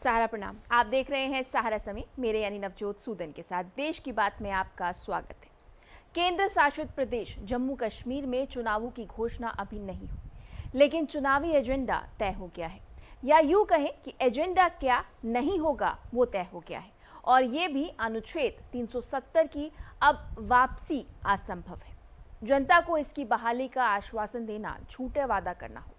सहारा प्रणाम। आप देख रहे हैं सहारा समय, मेरे यानी नवजोत सूदन के साथ। देश की बात में आपका स्वागत है। केंद्र शासित प्रदेश जम्मू कश्मीर में चुनावों की घोषणा अभी नहीं हुई, लेकिन चुनावी एजेंडा तय हो गया है, या यूं कहें कि एजेंडा क्या नहीं होगा वो तय हो गया है। और ये भी अनुच्छेद 370 की अब वापसी असंभव है। जनता को इसकी बहाली का आश्वासन देना झूठे वादा करना होगा।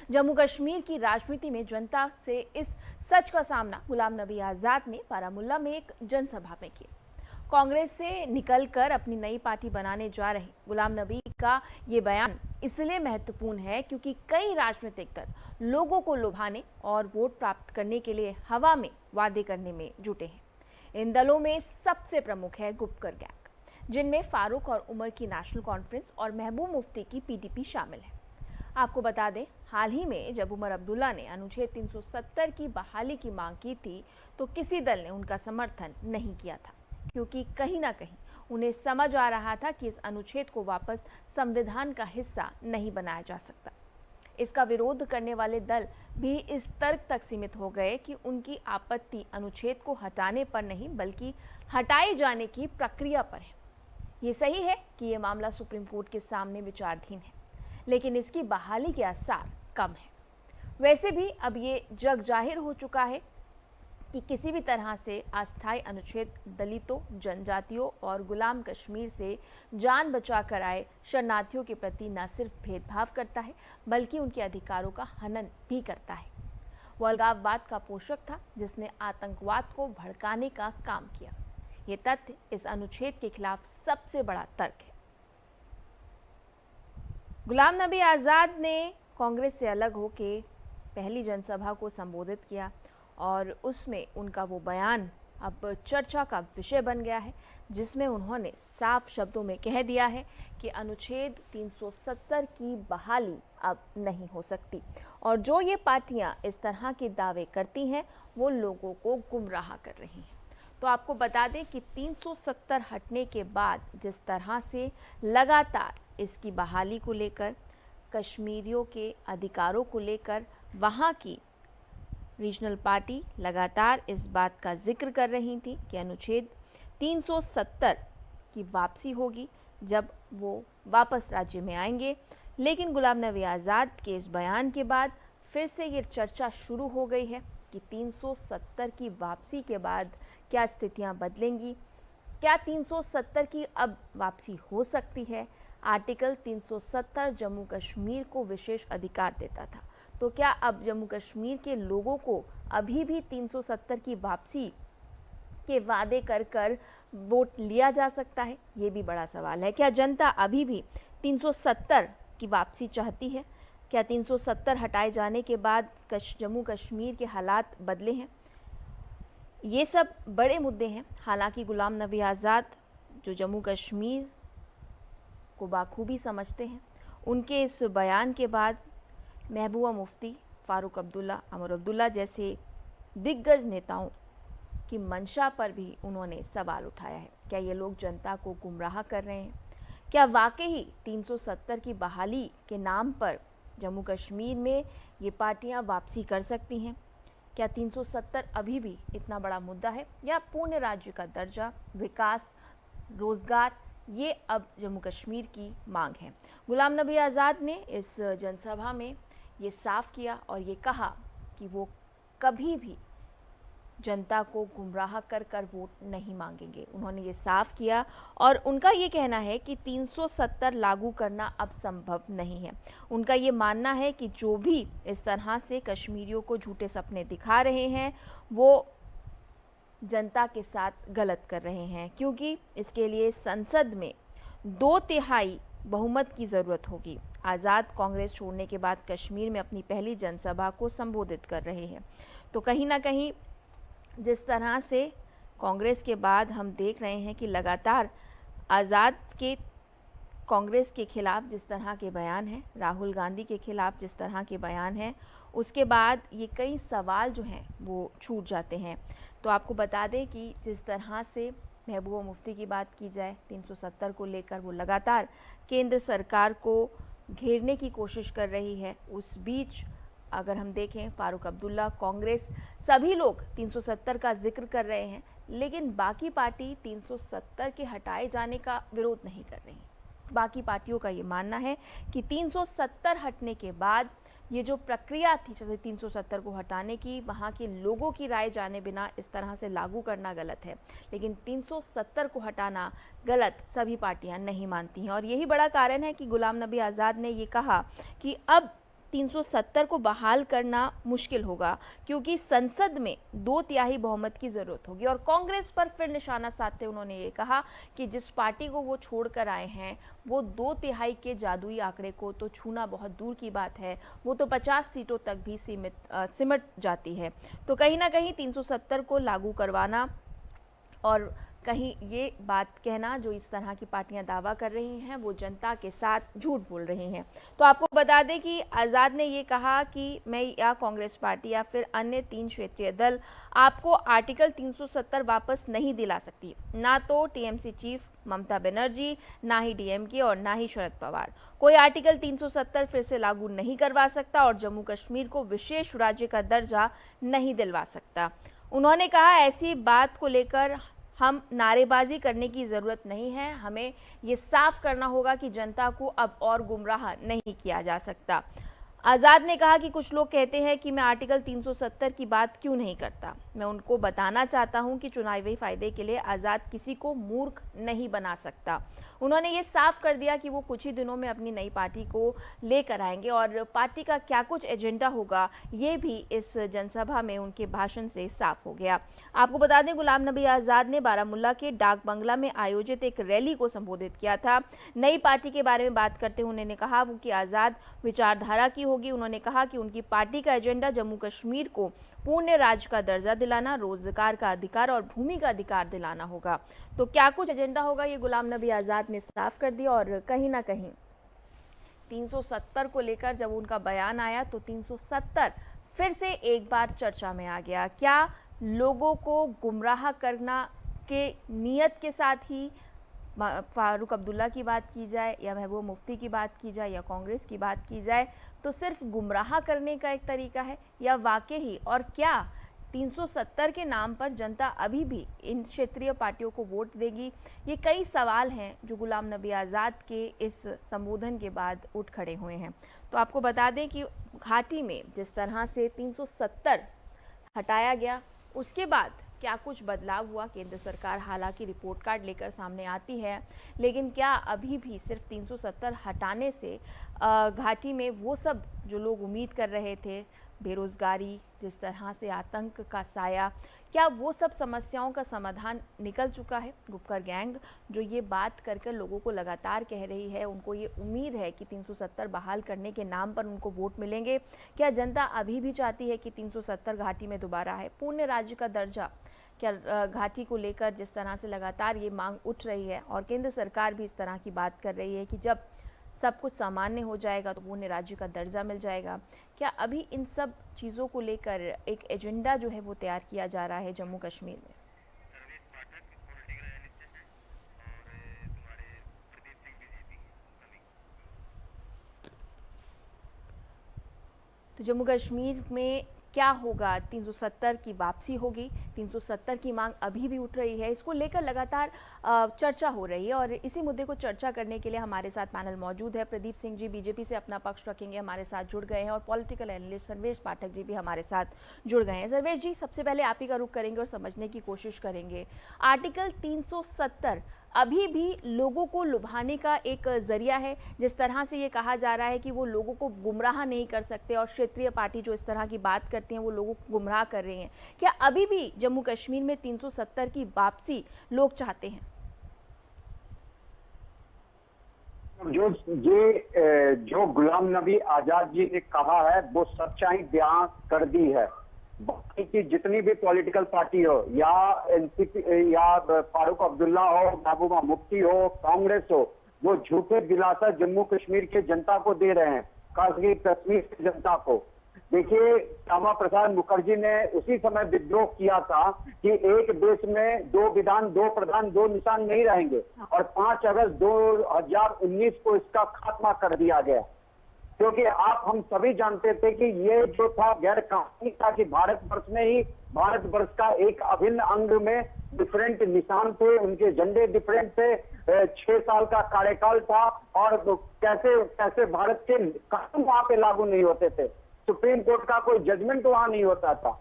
जम्मू कश्मीर की राजनीति में जनता से इस सच का सामना गुलाम नबी आजाद ने बारामुल्ला में एक जनसभा में किया। कांग्रेस से निकलकर अपनी नई पार्टी बनाने जा रहे गुलाम नबी का ये बयान इसलिए महत्वपूर्ण है क्योंकि कई राजनीतिक दल लोगों को लुभाने और वोट प्राप्त करने के लिए हवा में वादे करने में जुटे हैं। इन दलों में सबसे प्रमुख है गुपकर गैंग, जिनमें फारूक और उमर की नेशनल कॉन्फ्रेंस और महबूब मुफ्ती की पीडीपी शामिल है। आपको बता दें, हाल ही में जब उमर अब्दुल्ला ने अनुच्छेद 370 की बहाली की मांग की थी तो किसी दल ने उनका समर्थन नहीं किया था, क्योंकि कहीं ना कहीं उन्हें समझ आ रहा था कि इस अनुच्छेद को वापस संविधान का हिस्सा नहीं बनाया जा सकता। इसका विरोध करने वाले दल भी इस तर्क तक सीमित हो गए कि उनकी आपत्ति अनुच्छेद को हटाने पर नहीं बल्कि हटाए जाने की प्रक्रिया पर है। ये सही है कि ये मामला सुप्रीम कोर्ट के सामने विचाराधीन है, लेकिन इसकी बहाली के आसार कम है। वैसे भी अब ये जग जाहिर हो चुका है कि किसी भी तरह से अस्थायी अनुच्छेद दलितों, जनजातियों और गुलाम कश्मीर से जान बचा कर आए शरणार्थियों के प्रति न सिर्फ भेदभाव करता है बल्कि उनके अधिकारों का हनन भी करता है। वो अलगाववाद का पोषक था जिसने आतंकवाद को भड़काने का काम किया। ये तथ्य इस अनुच्छेद के खिलाफ सबसे बड़ा तर्क है। गुलाम नबी आज़ाद ने कांग्रेस से अलग होकर पहली जनसभा को संबोधित किया और उसमें उनका वो बयान अब चर्चा का विषय बन गया है, जिसमें उन्होंने साफ शब्दों में कह दिया है कि अनुच्छेद 370 की बहाली अब नहीं हो सकती और जो ये पार्टियां इस तरह के दावे करती हैं वो लोगों को गुमराह कर रही हैं। तो आपको बता दें कि 370 हटने के बाद जिस तरह से लगातार इसकी बहाली को लेकर, कश्मीरियों के अधिकारों को लेकर वहाँ की रीजनल पार्टी लगातार इस बात का जिक्र कर रही थी कि अनुच्छेद 370 की वापसी होगी जब वो वापस राज्य में आएंगे। लेकिन गुलाम नबी आज़ाद के इस बयान के बाद फिर से ये चर्चा शुरू हो गई है कि 370 की वापसी के बाद क्या स्थितियां बदलेंगी, क्या 370 की अब वापसी हो सकती है। आर्टिकल 370 जम्मू कश्मीर को विशेष अधिकार देता था, तो क्या अब जम्मू कश्मीर के लोगों को अभी भी 370 की वापसी के वादे कर कर वोट लिया जा सकता है? ये भी बड़ा सवाल है। क्या जनता अभी भी 370 की वापसी चाहती है? क्या 370 हटाए जाने के बाद जम्मू कश्मीर के हालात बदले हैं? ये सब बड़े मुद्दे हैं। हालांकि गुलाम नबी आज़ाद जो जम्मू कश्मीर को बाखूबी समझते हैं, उनके इस बयान के बाद महबूबा मुफ्ती, फारूक अब्दुल्ला, उमर अब्दुल्ला जैसे दिग्गज नेताओं की मंशा पर भी उन्होंने सवाल उठाया है। क्या ये लोग जनता को गुमराह कर रहे हैं? क्या वाकई ही 370 की बहाली के नाम पर जम्मू कश्मीर में ये पार्टियां वापसी कर सकती हैं? क्या 370 अभी भी इतना बड़ा मुद्दा है, या पूर्ण राज्य का दर्जा, विकास, रोजगार ये अब जम्मू कश्मीर की मांग है? गुलाम नबी आज़ाद ने इस जनसभा में ये साफ किया और ये कहा कि वो कभी भी जनता को गुमराह कर कर वोट नहीं मांगेंगे। उन्होंने ये साफ किया और उनका ये कहना है कि 370 लागू करना अब संभव नहीं है। उनका ये मानना है कि जो भी इस तरह से कश्मीरियों को झूठे सपने दिखा रहे हैं वो जनता के साथ गलत कर रहे हैं, क्योंकि इसके लिए संसद में 2/3 बहुमत की ज़रूरत होगी। आज़ाद कांग्रेस छोड़ने के बाद कश्मीर में अपनी पहली जनसभा को संबोधित कर रहे हैं। तो कहीं ना कहीं जिस तरह से कांग्रेस के बाद हम देख रहे हैं कि लगातार आज़ाद के कांग्रेस के खिलाफ जिस तरह के बयान हैं, राहुल गांधी के खिलाफ जिस तरह के बयान हैं, उसके बाद ये कई सवाल जो हैं वो छूट जाते हैं। तो आपको बता दें कि जिस तरह से महबूबा मुफ्ती की बात की जाए, 370 को लेकर वो लगातार केंद्र सरकार को घेरने की कोशिश कर रही है, उस बीच अगर हम देखें फारूक अब्दुल्ला, कांग्रेस, सभी लोग 370 का जिक्र कर रहे हैं, लेकिन बाकी पार्टी 370 के हटाए जाने का विरोध नहीं कर रही। बाकी पार्टियों का ये मानना है कि 370 हटने के बाद ये जो प्रक्रिया थी 370 को हटाने की, वहाँ के लोगों की राय जाने बिना इस तरह से लागू करना गलत है। लेकिन 370 को हटाना गलत सभी पार्टियां नहीं मानती हैं और यही बड़ा कारण है कि गुलाम नबी आज़ाद ने ये कहा कि अब 370 को बहाल करना मुश्किल होगा, क्योंकि संसद में 2/3 बहुमत की ज़रूरत होगी। और कांग्रेस पर फिर निशाना साधते उन्होंने ये कहा कि जिस पार्टी को वो छोड़कर आए हैं वो 2/3 के जादुई आंकड़े को तो छूना बहुत दूर की बात है, वो तो 50 सीटों तक भी सिमट जाती है। तो कहीं ना कहीं 370 को लागू करवाना और कहीं ये बात कहना जो इस तरह की पार्टियां दावा कर रही हैं वो जनता के साथ झूठ बोल रही हैं। तो आपको बता दें कि आज़ाद ने ये कहा कि मैं या कांग्रेस पार्टी या फिर अन्य 3 क्षेत्रीय दल आपको आर्टिकल 370 वापस नहीं दिला सकती, ना तो टीएमसी चीफ ममता बनर्जी, ना ही डीएमके और ना ही शरद पवार। कोई आर्टिकल 370 फिर से लागू नहीं करवा सकता और जम्मू कश्मीर को विशेष राज्य का दर्जा नहीं दिलवा सकता। उन्होंने कहा ऐसी बात को लेकर हम नारेबाजी करने की ज़रूरत नहीं है, हमें ये साफ करना होगा कि जनता को अब और गुमराह नहीं किया जा सकता। आज़ाद ने कहा कि कुछ लोग कहते हैं कि मैं आर्टिकल 370 की बात क्यों नहीं करता। मैं उनको बताना चाहता हूं कि चुनावी फायदे के लिए आज़ाद किसी को मूर्ख नहीं बना सकता। उन्होंने ये साफ कर दिया कि वो कुछ ही दिनों में अपनी नई पार्टी को लेकर आएंगे और पार्टी का क्या कुछ एजेंडा होगा ये भी इस जनसभा में उनके भाषण से साफ हो गया। आपको बता दें गुलाम नबी आज़ाद ने बारामुल्ला के डाक बंगला में आयोजित एक रैली को संबोधित किया था। नई पार्टी के बारे में बात करते हुए उन्होंने कहा वो कि आज़ाद विचारधारा की होगी। उन्होंने कहा कि उनकी पार्टी का एजेंडा जम्मू कश्मीर को पूर्ण राज्य का दर्जा दिलाना, रोजगार का अधिकार और भूमि का अधिकार दिलाना होगा। तो क्या कुछ एजेंडा होगा ये गुलाम नबी आज़ाद ने साफ कर दिया और कहीं ना कहीं 370 को लेकर जब उनका बयान आया तो 370 फिर से एक बार चर्चा में आ गया। क्या लोगों को गुमराह करना के नियत के साथ ही फारूक अब्दुल्ला की बात की जाए या महबूब मुफ्ती की बात की जाए या कांग्रेस की बात की जाए तो सिर्फ गुमराह करने का एक तरीका है या वाकई ही, और क्या 370 के नाम पर जनता अभी भी इन क्षेत्रीय पार्टियों को वोट देगी? ये कई सवाल हैं जो गुलाम नबी आज़ाद के इस संबोधन के बाद उठ खड़े हुए हैं। तो आपको बता दें कि घाटी में जिस तरह से 370 हटाया गया उसके बाद क्या कुछ बदलाव हुआ, केंद्र सरकार हालांकि रिपोर्ट कार्ड लेकर सामने आती है, लेकिन क्या अभी भी सिर्फ 370 हटाने से घाटी में वो सब जो लोग उम्मीद कर रहे थे, बेरोजगारी, जिस तरह से आतंक का साया, क्या वो सब समस्याओं का समाधान निकल चुका है? गुपकर गैंग जो ये बात कर कर लोगों को लगातार कह रही है, उनको ये उम्मीद है कि 370 बहाल करने के नाम पर उनको वोट मिलेंगे। क्या जनता अभी भी चाहती है कि 370 घाटी में दोबारा है? पूर्ण राज्य का दर्जा क्या घाटी को लेकर जिस तरह से लगातार ये मांग उठ रही है और केंद्र सरकार भी इस तरह की बात कर रही है कि जब सब कुछ सामान्य हो जाएगा तो पूर्ण राज्य का दर्जा मिल जाएगा, क्या अभी इन सब चीज़ों को लेकर एक एजेंडा जो है वो तैयार किया जा रहा है जम्मू कश्मीर में? तो जम्मू कश्मीर में क्या होगा? 370 की वापसी होगी, 370 की मांग अभी भी उठ रही है, इसको लेकर लगातार चर्चा हो रही है और इसी मुद्दे को चर्चा करने के लिए हमारे साथ पैनल मौजूद है। प्रदीप सिंह जी बीजेपी से अपना पक्ष रखेंगे, हमारे साथ जुड़ गए हैं और पॉलिटिकल एनालिस्ट सर्वेश पाठक जी भी हमारे साथ जुड़ गए हैं। सर्वेश जी, सबसे पहले आप ही का रुख करेंगे और समझने की कोशिश करेंगे, आर्टिकल 370 अभी भी लोगों को लुभाने का एक जरिया है? जिस तरह से ये कहा जा रहा है कि वो लोगों को गुमराह नहीं कर सकते और क्षेत्रीय पार्टी जो इस तरह की बात करती हैं वो लोगों को गुमराह कर रही हैं, क्या अभी भी जम्मू कश्मीर में 370 की वापसी लोग चाहते हैं? जो गुलाम नबी आजाद जी ने कहा है वो सच्चाई बयां कर दी है। बाकी की जितनी भी पॉलिटिकल पार्टी हो या एनसीपी या फारूक अब्दुल्ला हो, महबूबा मुफ्ती हो, कांग्रेस हो, वो झूठे दिलासा जम्मू कश्मीर के जनता को दे रहे हैं, खासकर कश्मीर की जनता को। देखिए, श्यामा प्रसाद मुखर्जी ने उसी समय विद्रोह किया था कि एक देश में 2 विधान 2 प्रधान 2 निशान नहीं रहेंगे और 5 अगस्त 2019 को इसका खात्मा कर दिया गया। क्योंकि आप हम सभी जानते थे कि ये जो था गैर कानूनी था कि भारत वर्ष में ही भारत वर्ष का एक अभिन्न अंग में डिफरेंट निशान थे, उनके झंडे डिफरेंट थे, 6 साल का कार्यकाल था और कैसे कैसे भारत के कानून वहां पे लागू नहीं होते थे, सुप्रीम कोर्ट का कोई जजमेंट वहां नहीं होता था।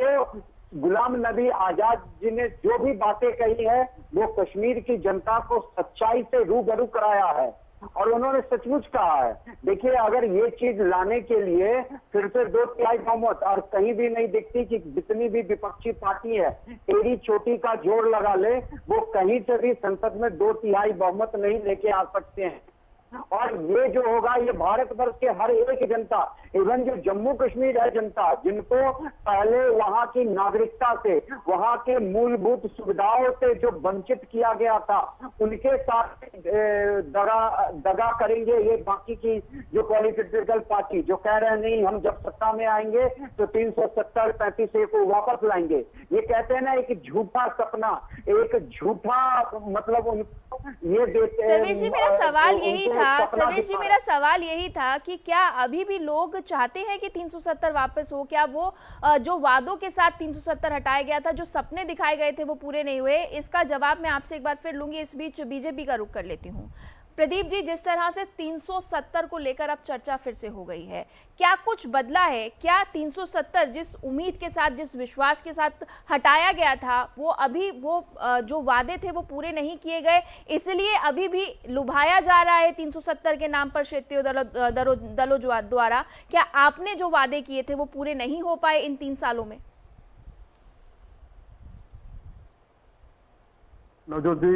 तो गुलाम नबी आजाद जी ने जो भी बातें कही है वो कश्मीर की जनता को सच्चाई से रूबरू कराया है और उन्होंने सचमुच कहा है। देखिए, अगर ये चीज लाने के लिए फिर से 2/3 बहुमत और कहीं भी नहीं दिखती कि जितनी भी विपक्षी पार्टी है एड़ी चोटी का जोर लगा ले, वो कहीं से भी संसद में 2/3 बहुमत नहीं लेके आ सकते हैं। और ये जो होगा ये भारतवर्ष के हर एक जनता, इवन जो जम्मू कश्मीर है जनता, जिनको पहले वहां की नागरिकता से, वहां के मूलभूत सुविधाओं से जो वंचित किया गया था, उनके साथ दगा करेंगे ये बाकी की जो पॉलिटिकल पार्टी जो कह रहे हैं नहीं हम जब सत्ता में आएंगे तो 370 35 को वापस लाएंगे। ये कहते हैं ना एक झूठा सपना, एक झूठा मतलब उनको ये देते हैं। सर्वेश जी मेरा सवाल यही था, सर्वेश जी मेरा सवाल यही था कि क्या अभी भी लोग चाहते हैं कि 370 वापस हो? क्या वो जो वादों के साथ 370 हटाया गया था, जो सपने दिखाए गए थे वो पूरे नहीं हुए? इसका जवाब मैं आपसे एक बार फिर लूंगी। इस बीच बीजेपी का रुख कर लेती हूँ। प्रदीप जी, जिस तरह से 370 को लेकर अब चर्चा फिर से हो गई है, क्या कुछ बदला है? क्या 370 जिस उम्मीद के साथ, जिस विश्वास के साथ हटाया गया था, वो अभी वो जो वादे थे वो पूरे नहीं किए गए, इसलिए अभी भी लुभाया जा रहा है 370 के नाम पर क्षेत्रीय दलों द्वारा? क्या आपने जो वादे किए थे वो पूरे नहीं हो पाए इन 3 सालों में? नवजोत जी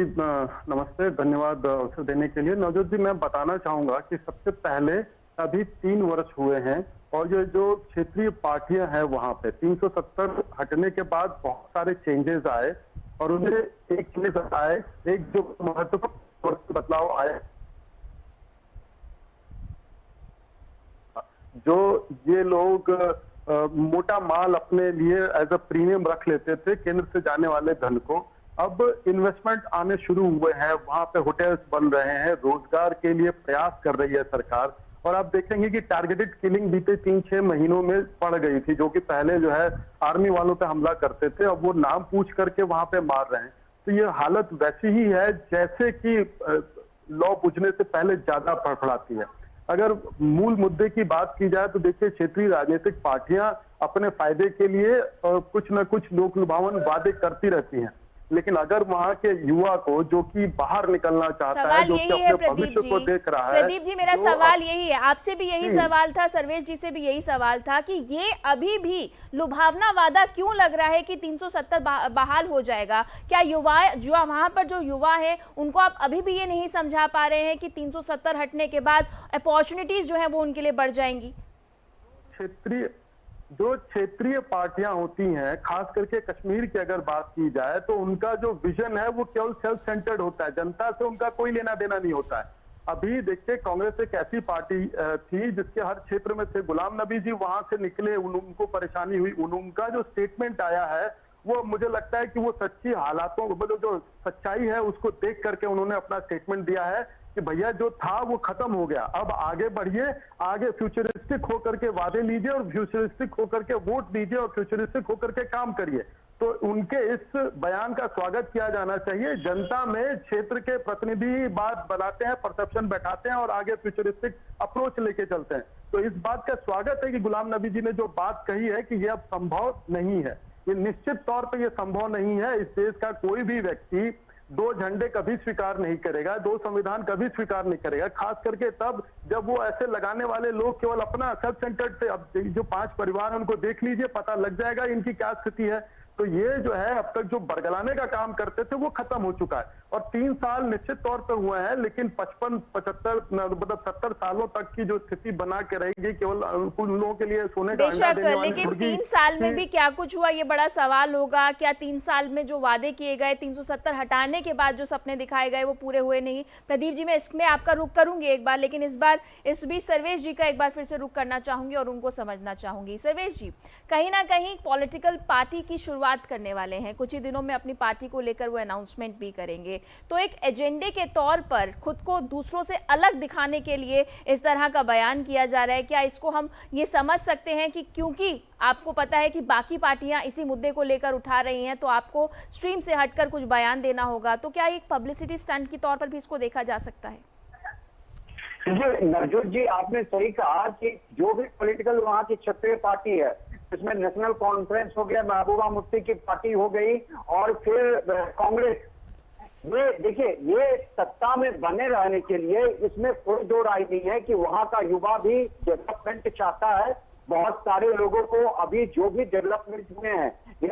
नमस्ते, धन्यवाद अवसर देने के लिए। नवजोत जी, मैं बताना चाहूंगा कि सबसे पहले अभी 3 वर्ष हुए हैं और ये जो क्षेत्रीय पार्टियां हैं वहां पे 370 हटने के बाद बहुत सारे चेंजेस आए और उन्हें एक चीज आए, एक जो महत्वपूर्ण बदलाव आए, जो ये लोग मोटा माल अपने लिए एज अ प्रीमियम रख लेते थे केंद्र से जाने वाले धन को, अब इन्वेस्टमेंट आने शुरू हुए हैं, वहां पे होटल्स बन रहे हैं, रोजगार के लिए प्रयास कर रही है सरकार। और आप देखेंगे कि टारगेटेड किलिंग बीते 3-6 महीनों में पड़ गई थी, जो कि पहले जो है आर्मी वालों पे हमला करते थे, अब वो नाम पूछ करके वहां पे मार रहे हैं। तो ये हालत वैसी ही है जैसे कि लौ बुझने से पहले ज्यादा फड़फड़ाती है। अगर मूल मुद्दे की बात की जाए तो देखिए, क्षेत्रीय राजनीतिक पार्टियां अपने फायदे के लिए कुछ न कुछ लोक लुभावन वादे करती रहती हैं, लेकिन अगर वहां के युवा को जो कि बाहर निकलना चाहता है, जो कि अपने भविष्य को देख रहा है। प्रदीप जी, मेरा सवाल यही है, आपसे भी यही सवाल था, सर्वेश जी से भी यही सवाल था कि ये अभी भी लुभावना वादा क्यों लग रहा है कि 370 बहाल हो जाएगा? क्या युवा जो वहां पर जो युवा है उनको आप अभी भी ये नहीं समझा पा रहे हैं कि 370 हटने के बाद अपॉर्चुनिटीज जो है वो उनके लिए बढ़ जाएंगी? जो क्षेत्रीय पार्टियां होती हैं, खास करके कश्मीर की अगर बात की जाए तो उनका जो विजन है वो केवल सेल्फ सेंटर्ड होता है, जनता से उनका कोई लेना देना नहीं होता है। अभी देखिए, कांग्रेस एक ऐसी पार्टी थी जिसके हर क्षेत्र में थे, गुलाम नबी जी वहां से निकले, उनको परेशानी हुई, उनका जो स्टेटमेंट आया है वो मुझे लगता है कि वो सच्ची हालातों मतलब जो सच्चाई है उसको देख करके उन्होंने अपना स्टेटमेंट दिया है कि भैया जो था वो खत्म हो गया, अब आगे बढ़िए, आगे फ्यूचरिस्टिक होकर के वादे लीजिए और फ्यूचरिस्टिक होकर के वोट दीजिए और फ्यूचरिस्टिक होकर के काम करिए। तो उनके इस बयान का स्वागत किया जाना चाहिए। जनता में क्षेत्र के प्रतिनिधि बात बनाते हैं, परसेप्शन बैठाते हैं और आगे फ्यूचरिस्टिक अप्रोच लेके चलते हैं। तो इस बात का स्वागत है कि गुलाम नबी जी ने जो बात कही है कि यह अब संभव नहीं है, ये निश्चित तौर पर यह संभव नहीं है। इस देश का कोई भी व्यक्ति 2 झंडे कभी स्वीकार नहीं करेगा, 2 संविधान कभी स्वीकार नहीं करेगा, खास करके तब जब वो ऐसे लगाने वाले लोग केवल अपना सेल्फ सेंटर्ड थे। अब जो 5 परिवार उनको देख लीजिए, पता लग जाएगा इनकी क्या स्थिति है। तो ये जो है अब तक जो बरगलाने का काम करते थे वो खत्म हो चुका है और 3 साल निश्चित तौर पर हुए हैं, लेकिन 55-75 मतलब 70 सालों तक की जो स्थिति बना के रहेगी केवल उन लोगों के लिए सोने का अंडा देने वाली। लेकिन 3 साल में भी क्या कुछ हुआ, ये बड़ा सवाल होगा। क्या 3 साल में जो वादे किए गए, 370 हटाने के बाद जो सपने दिखाए गए वो पूरे हुए नहीं? प्रदीप जी, मैं इसमें आपका रुख करूंगी एक बार, लेकिन इस बीच सर्वेश जी का एक बार फिर से रुख करना चाहूंगी और उनको समझना चाहूंगी। सर्वेश जी, कहीं ना कहीं पॉलिटिकल पार्टी की शुरुआत शुरुआत करने वाले हैं, कुछ ही दिनों में अपनी पार्टी को लेकर वो अनाउंसमेंट भी करेंगे, तो एक एजेंडे के तौर पर खुद को दूसरों से अलग दिखाने के लिए इस तरह का बयान किया जा रहा है। क्या इसको हम ये समझ सकते हैं कि क्योंकि आपको पता है कि बाकी पार्टियां इसी मुद्दे को लेकर उठा रही हैं, तो आपको स्ट्रीम से हटकर कुछ बयान देना होगा, तो क्या एक पब्लिसिटी स्टंट के तौर पर भी इसको देखा जा सकता है? जी नवजोत जी, आपने सही कहा कि जो भी पॉलिटिकल वहाँ की क्षेत्रीय पार्टी है, इसमें नेशनल कॉन्फ्रेंस हो गया, महबूबा मुफ्ती की पार्टी हो गई और फिर कांग्रेस, ये देखिए ये सत्ता में बने रहने के लिए इसमें कोई दो राय नहीं है कि वहाँ का युवा भी डेवलपमेंट चाहता है। बहुत सारे लोगों को अभी जो भी डेवलपमेंट हुए हैं, ये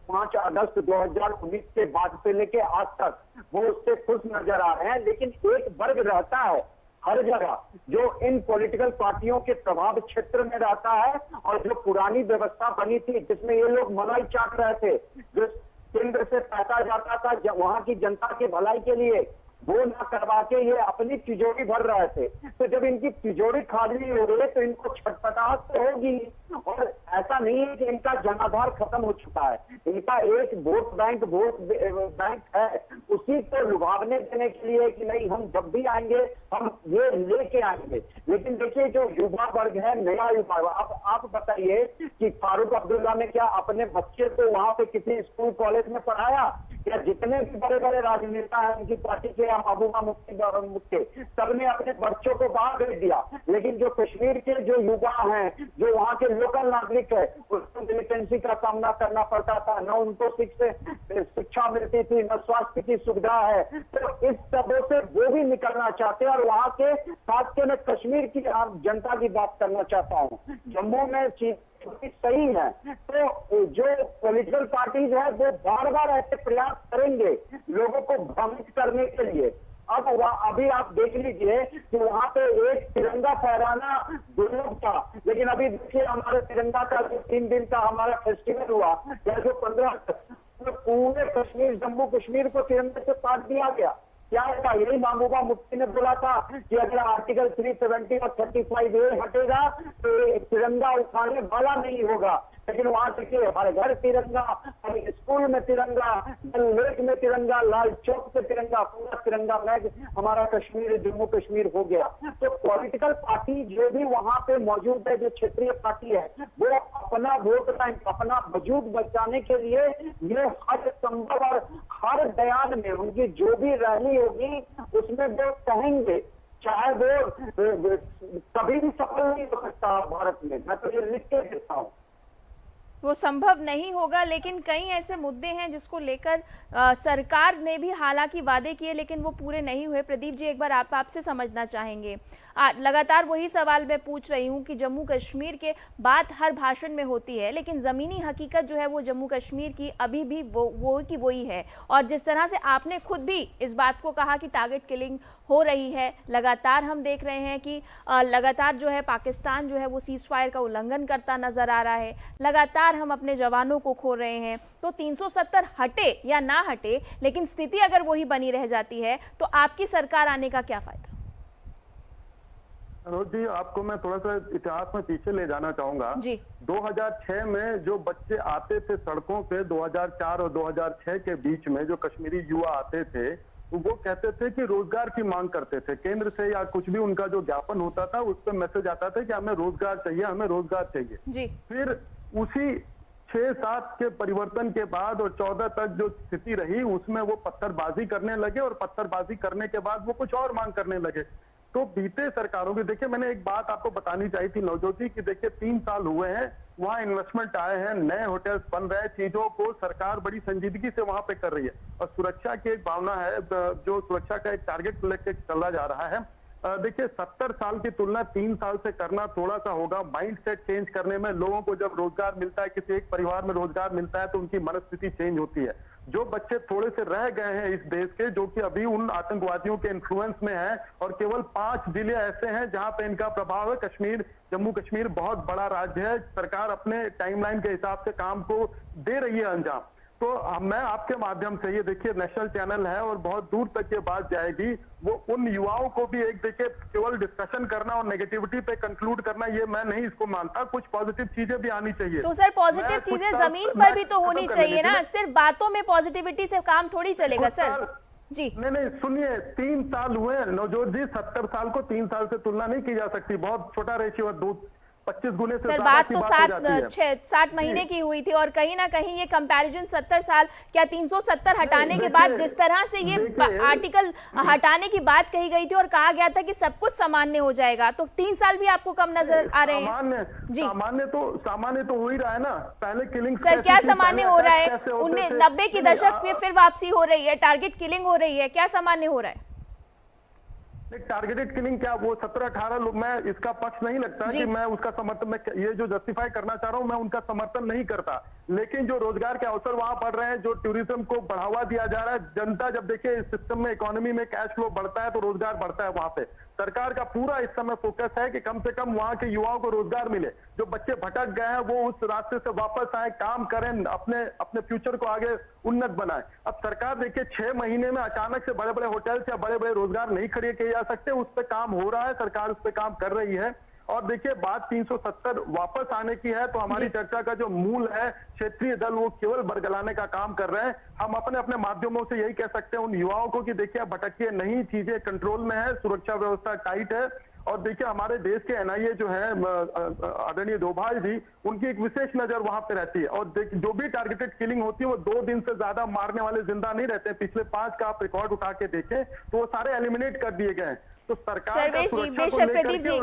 5 अगस्त 2019 के बाद से लेके आज तक, वो उससे खुश नजर आ रहे हैं। लेकिन एक वर्ग रहता है हर जगह जो इन पॉलिटिकल पार्टियों के प्रभाव क्षेत्र में रहता है, और जो पुरानी व्यवस्था बनी थी जिसमें ये लोग मलाई चाट रहे थे, जो केंद्र से पैसा जाता था वहां की जनता की भलाई के लिए, वो ना करवा के ये अपनी तिजोरी भर रहे थे। तो जब इनकी तिजोरी खाली हो रही है तो इनको छटपटाहट तो होगी। और ऐसा नहीं है कि इनका जनाधार खत्म हो चुका है, इनका एक वोट बैंक है, उसी को लुभावने देने के लिए कि नहीं हम जब भी आएंगे हम ये लेके आएंगे। लेकिन देखिए जो युवा वर्ग है, नया युवा, आप बताइए कि फारूक अब्दुल्ला ने क्या अपने बच्चे को वहां पे किसी स्कूल कॉलेज में पढ़ाया? या जितने भी बड़े बड़े राजनेता हैं उनकी पार्टी के, या महबूबा मुफ्ती, सबने अपने बच्चों को बाहर भेज दिया। लेकिन जो कश्मीर के जो युवा हैं, जो वहाँ के लोकल नागरिक है, उसको मिलिटेंसी का सामना करना पड़ता था, न उनको शिक्षा मिलती थी, न स्वास्थ्य की सुविधा है। तो इस सबों से वो भी निकलना चाहते हैं। और वहाँ के खास के मैं कश्मीर की जनता की बात करना चाहता हूँ। जम्मू में चीज सही है, तो जो पॉलिटिकल पार्टीज है वो बार बार ऐसे प्रयास करेंगे लोगों को भ्रमित करने के लिए। अब अभी आप देख लीजिए कि वहां पे एक तिरंगा फहराना दुर्लभ था, लेकिन अभी देखिए हमारे तिरंगा का जो 3 दिन का हमारा फेस्टिवल हुआ, या जो 15 पूरे कश्मीर, जम्मू कश्मीर को तिरंगे से पाट दिया गया। क्या था? यही महबूबा मुफ्ती ने बोला था कि अगर आर्टिकल 370 और 35A हटेगा तो तिरंगा उठाने वाला नहीं होगा। लेकिन वहां देखिए हर घर तिरंगा, हर स्कूल में तिरंगा, डल लेक में तिरंगा, लाल चौक पे तिरंगा, पूरा तिरंगा मैग हमारा कश्मीर, जम्मू कश्मीर हो गया। तो पॉलिटिकल पार्टी जो भी वहां पे मौजूद है, जो क्षेत्रीय पार्टी है, वो अपना वोट बैंक, अपना वजूद बचाने के लिए ये हर संभव और हर बयान में उनकी जो भी रैली होगी उसमें वो कहेंगे, चाहे वो कभी भी सफल नहीं हो सकता भारत में, मैं तो ये लिख के देता हूँ। वो संभव नहीं होगा, लेकिन कई ऐसे मुद्दे हैं जिसको लेकर सरकार ने भी हालांकि वादे किए लेकिन वो पूरे नहीं हुए। प्रदीप जी, एक बार आपसे समझना चाहेंगे, लगातार वही सवाल मैं पूछ रही हूँ कि जम्मू कश्मीर के बात हर भाषण में होती है, लेकिन ज़मीनी हकीकत जो है वो जम्मू कश्मीर की अभी भी वो की वही है। और जिस तरह से आपने खुद भी इस बात को कहा कि टारगेट किलिंग हो रही है, लगातार हम देख रहे हैं कि लगातार जो है पाकिस्तान जो है वो सीज फायर का उल्लंघन करता नजर आ रहा है, लगातार हम अपने जवानों को खो रहे हैं। तो 370 हटे या ना हटे, लेकिन स्थिति अगर वही बनी रह जाती है तो आपकी सरकार आने का क्या फायदा? मनोज जी, आपको मैं थोड़ा सा इतिहास में पीछे ले जाना चाहूंगा जी। 2006 में जो बच्चे आते थे सड़कों पे, 2004 और 2006 के बीच में जो कश्मीरी युवा आते थे, वो कहते थे कि रोजगार की मांग करते थे केंद्र से, या कुछ भी उनका जो ज्ञापन होता था उस पर मैसेज आता था कि हमें रोजगार चाहिए, हमें रोजगार चाहिए जी। फिर उसी 6-7 के परिवर्तन के बाद और 14 तक जो स्थिति रही उसमें वो पत्थरबाजी करने लगे, और पत्थरबाजी करने के बाद वो कुछ और मांग करने लगे। तो बीते सरकारों की, देखिए मैंने एक बात आपको बतानी चाहिए थी नवजोत जी, कि देखिए 3 साल हुए हैं, वहाँ इन्वेस्टमेंट आए हैं, नए होटल्स बन रहे हैं, चीजों को सरकार बड़ी संजीदगी से वहां पे कर रही है, और सुरक्षा की एक भावना है, जो सुरक्षा का एक टारगेट लेके चला जा रहा है। देखिए 70 साल की तुलना 3 साल से करना थोड़ा सा होगा। माइंड सेट चेंज करने में, लोगों को जब रोजगार मिलता है, किसी एक परिवार में रोजगार मिलता है तो उनकी मनस्थिति चेंज होती है। जो बच्चे थोड़े से रह गए हैं इस देश के, जो कि अभी उन आतंकवादियों के इन्फ्लुएंस में है, और केवल 5 जिले ऐसे हैं जहां पे इनका प्रभाव है। कश्मीर, जम्मू कश्मीर बहुत बड़ा राज्य है, सरकार अपने टाइमलाइन के हिसाब से काम को दे रही है अंजाम। तो मैं आपके माध्यम से, ये देखिए नेशनल चैनल है और बहुत दूर तक ये बात जाएगी, वो उन युवाओं को भी एक देखिए केवल डिस्कशन करना और नेगेटिविटी पे कंक्लूड करना, ये मैं नहीं इसको मानता, कुछ पॉजिटिव चीजें भी आनी चाहिए। तो सर पॉजिटिव चीजें जमीन पर भी तो होनी चाहिए ना, सिर्फ बातों में पॉजिटिविटी से काम थोड़ी चलेगा सर जी। नहीं सुनिए, 3 साल हुए नवजोत जी, 70 साल को 3 साल से तुलना नहीं की जा सकती, बहुत छोटा रेशियो है, 25 गुने से सर बात तो 60 महीने की हुई थी, और कहीं ना कहीं ये कंपैरिजन 70 साल क्या 370 हटाने के बाद जिस तरह से ये आर्टिकल हटाने की बात कही गई थी और कहा गया था कि सब कुछ सामान्य हो जाएगा, तो 3 साल भी आपको कम नजर आ रहे हैं जी। सामान्य तो हो ही रहा है ना, पहले किलिंग सर क्या सामान्य हो रहा है? 90 की दशक में फिर वापसी हो रही है, टारगेट किलिंग हो रही है, क्या सामान्य हो रहा है? टारगेटेड किलिंग क्या, वो 17-18 लोग, मैं इसका पक्ष नहीं लगता कि मैं उसका समर्थन, मैं ये जो जस्टिफाई करना चाह रहा हूं, मैं उनका समर्थन नहीं करता, लेकिन जो रोजगार के अवसर वहां बढ़ रहे हैं, जो टूरिज्म को बढ़ावा दिया जा रहा है, जनता जब देखिए इस सिस्टम में, इकोनॉमी में कैश फ्लो बढ़ता है तो रोजगार बढ़ता है, वहां पे सरकार का पूरा इस समय फोकस है कि कम से कम वहां के युवाओं को रोजगार मिले, जो बच्चे भटक गए हैं वो उस रास्ते से वापस आए, काम करें, अपने फ्यूचर को आगे उन्नत बनाए। अब सरकार देखिए 6 महीने में अचानक से बड़े बड़े होटल्स या बड़े बड़े रोजगार नहीं खड़े किए जा सकते, उस पर काम हो रहा है, सरकार उस पर काम कर रही है। और देखिए बात 370 वापस आने की है, तो हमारी चर्चा का जो मूल है, क्षेत्रीय दल वो केवल बरगलाने का काम कर रहे हैं। हम अपने अपने माध्यमों से यही कह सकते हैं उन युवाओं को कि देखिए भटकिए नहीं, चीजें कंट्रोल में है, सुरक्षा व्यवस्था टाइट है। और देखिए हमारे देश के एनआईए जो है आदरणीय डोभाल जी, उनकी एक विशेष नजर वहां पे रहती है, और जो भी टारगेटेड किलिंग होती है वो 2 दिन से ज्यादा मारने वाले जिंदा नहीं रहते। पिछले 5 का आप रिकॉर्ड उठा के देखें तो वो सारे एलिमिनेट कर दिए गए हैं। तो सर्वेश जी, बेशक प्रदीप जी,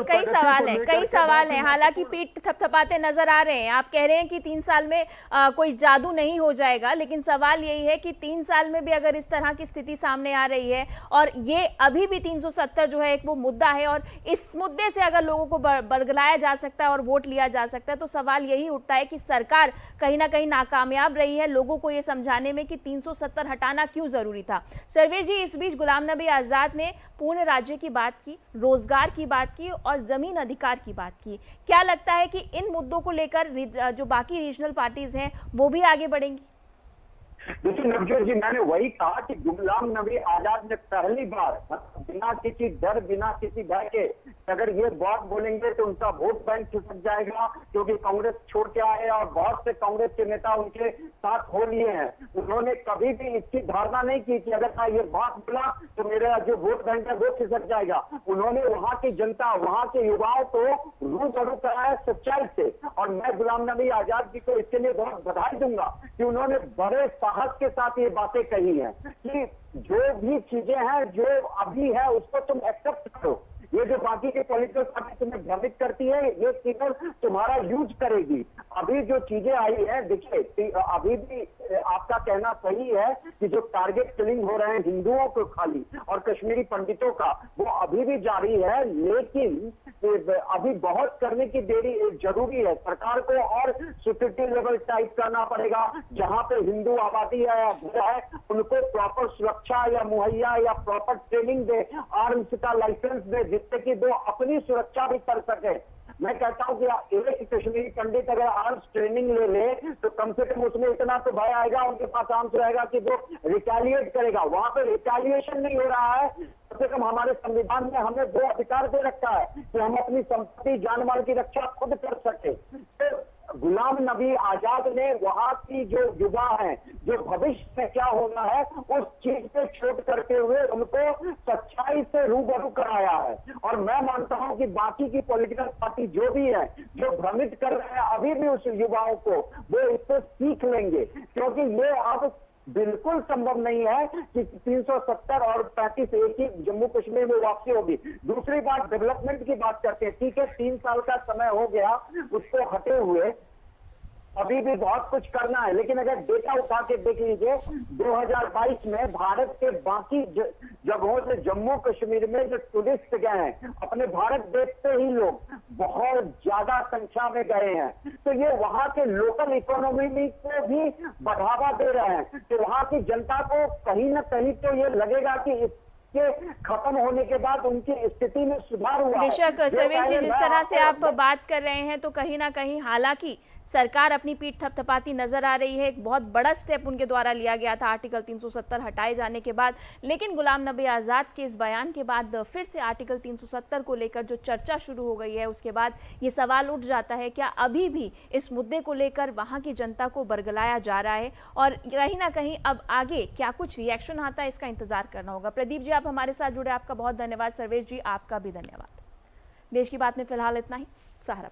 कई सवाल हैं, हालांकि पीठ थपथपाते नजर आ रहे हैं। आप कह रहे हैं कि 3 साल में कोई जादू नहीं हो जाएगा, लेकिन सवाल यही है कि 3 साल में भी अगर इस तरह की स्थिति सामने आ रही है, और ये अभी भी 370 जो है एक वो मुद्दा है, और इस मुद्दे से अगर लोगों को बरगलाया जा सकता है और वोट लिया जा सकता है, तो सवाल यही उठता है कि सरकार कहीं ना कहीं नाकामयाब रही है लोगों को ये समझाने में कि 370 हटाना क्यों जरूरी था। सर्वेश जी, इस बीच गुलाम नबी आजाद ने पूर्ण राज्य की बात की, रोजगार की बात की और जमीन अधिकार की बात की। क्या लगता है कि इन मुद्दों को लेकर जो बाकी रीजनल पार्टीज हैं वो भी आगे बढ़ेंगी? देखिए नवजोत जी, मैंने वही कहा कि गुलाम नबी आजाद ने पहली बार बिना किसी डर, बिना किसी भय के अगर ये बात बोलेंगे तो उनका वोट बैंक खिसक जाएगा, क्योंकि कांग्रेस छोड़ के आए और बहुत से कांग्रेस के नेता उनके साथ हो लिए हैं। उन्होंने कभी भी इसकी धारणा नहीं की कि अगर मैं ये बात बोला तो मेरा जो वोट बैंक है वो खिसक जाएगा। उन्होंने वहां की जनता, वहां के युवाओं को रूबरू कराया सच्चाई से, और मैं गुलाम नबी आजाद जी को इसके लिए बहुत बधाई दूंगा कि उन्होंने बड़े साहस के साथ ये बातें कही हैं कि जो भी चीजें हैं जो अभी है उसको तुम एक्सेप्ट करो, ये जो बाकी के पॉलिटिकल पार्टी तुम्हें भ्रमित करती है ये केवल तुम्हारा यूज करेगी। अभी जो चीजें आई है, देखिए अभी भी आपका कहना सही है कि जो टारगेट किलिंग हो रहे हैं हिंदुओं को खाली और कश्मीरी पंडितों का, वो अभी भी जारी है, लेकिन अभी बहुत करने की देरी जरूरी है। सरकार को और सिक्योरिटी लेवल टाइप करना पड़ेगा, जहां पे हिंदू आबादी है उनको प्रॉपर सुरक्षा या मुहैया या प्रॉपर ट्रेनिंग दे, आर्म्स का लाइसेंस दे, जिससे कि वो अपनी सुरक्षा भी कर सके। मैं कहता हूं कि एक कश्मीरी पंडित अगर आर्म्स ट्रेनिंग ले ले तो कम से कम उसमें इतना तो भय आएगा, उनके पास आर्म्स रहेगा कि वो रिटेलिएट करेगा। वहां पे रिटेलिएशन नहीं हो रहा है। कम से कम हमारे संविधान में हमें 2 अधिकार दे रखा है कि हम अपनी संपत्ति, जान माल की रक्षा खुद कर सके। तो गुलाम नबी आजाद ने वहां की जो युवा है, जो भविष्य में क्या होना है, उस चीज पे छोड़ करते हुए उनको सच्चाई से रूबरू कराया है। और मैं मानता हूं कि बाकी की पॉलिटिकल पार्टी जो भी है, जो भ्रमित कर रहे हैं अभी भी उस युवाओं को, वो इससे सीख लेंगे, क्योंकि ये अब बिल्कुल संभव नहीं है कि 370 और 35 एक ही जम्मू कश्मीर में वापसी होगी। दूसरी बात, डेवलपमेंट की बात करते हैं, ठीक है 3 साल का समय हो गया उसको हटे हुए, अभी भी बहुत कुछ करना है, लेकिन अगर डेटा उठा के देख लीजिए 2022 में भारत के बाकी जगहों से जम्मू कश्मीर में जो टूरिस्ट गए हैं, अपने भारत देश से ही लोग बहुत ज्यादा संख्या में गए हैं, तो ये वहां के लोकल इकोनॉमी को भी बढ़ावा दे रहे हैं। तो वहां की जनता को कहीं ना कहीं तो ये लगेगा कि के खत्म होने के बाद उनकी स्थिति में सुधार हुआ है। बेशक जो सर्वेश जी, पहले जिस मैं तरह से आप आपको- बात कर रहे हैं तो कहीं ना कहीं हालांकि सरकार अपनी पीठ थपथपाती नजर आ रही है। एक बहुत बड़ा स्टेप उनके द्वारा लिया गया था आर्टिकल 370 हटाए जाने के बाद, लेकिन गुलाम नबी आज़ाद के इस बयान के बाद फिर से आर्टिकल 370 को लेकर जो चर्चा शुरू हो गई है, उसके बाद ये सवाल उठ जाता है क्या अभी भी इस मुद्दे को लेकर वहाँ की जनता को बरगलाया जा रहा है, और कहीं ना कहीं अब आगे क्या कुछ रिएक्शन आता है इसका इंतजार करना होगा। प्रदीप जी, आप हमारे साथ जुड़े, आपका बहुत धन्यवाद। सर्वेश जी, आपका भी धन्यवाद। देश की बात में फिलहाल इतना ही। सहारा।